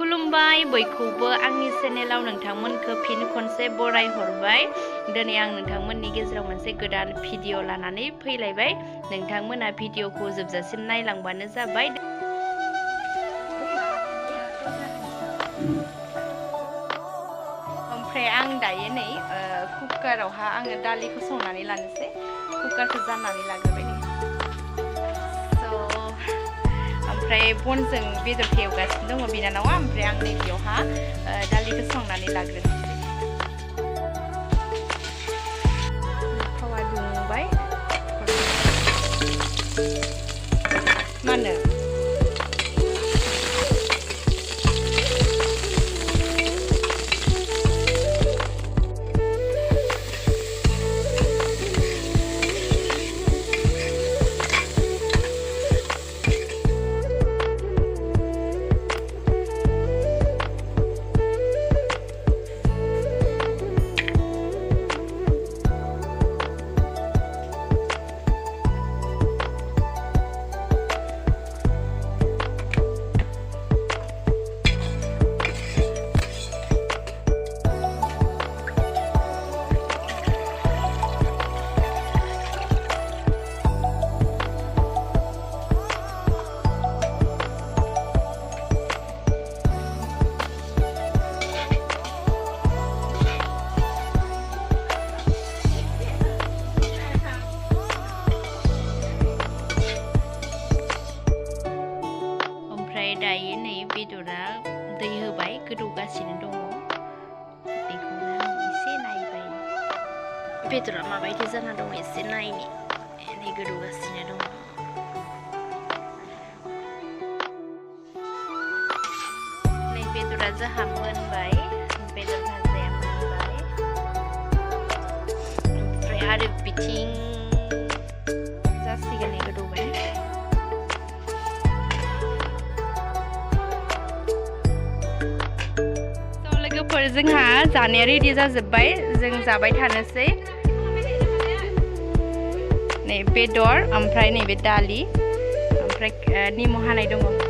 खुलुमबाय बयखौबो आंनि चेनेलाव नोंथांमोनखौ फिन खनसे बराय हरबाय। दिनै आं नोंथांमोननि गेजेराव मोनसे गोदान भिडिअ लानानै फैलायबाय। नोंथांमोना भिडिअखौ जोबजासिम नायलांबानो जाबाय। ओमफ्राय आं दायो नै कुकारावहा आङो दालिखौ संनानै लानोसै। कुकारखौ जाननानै लाग्रोबाय नै। ओमफ्राय बनजों बेदरखौ एवगासिनो दङ बिनानावा। ओमफ्राय आं नै बेयावहा दालिखौ संनानै लाग्रोनोसै। थावा दुंबाय। मा होनो दायो नै बेदरा दै होबाय गोदौगासिनो दङ। बेखौनो आं एसे नायबाय। बेदरा माबायदि जाना दङ एसे नायनि। नै गोदौगासिनो दङ। नै बेदरा जाहा मोनबाय। बेदर भाजाया मोनबाय। ओमफ्राय आरो बिथिं जासिगोन गोदौबाय। जोंहा जानाया रेडि जाजोब्बाय। जों जाबाय थानोसै। नै बेदर ओमफ्राय नैबे दालि ओमफ्राय निमु हानाय दङ।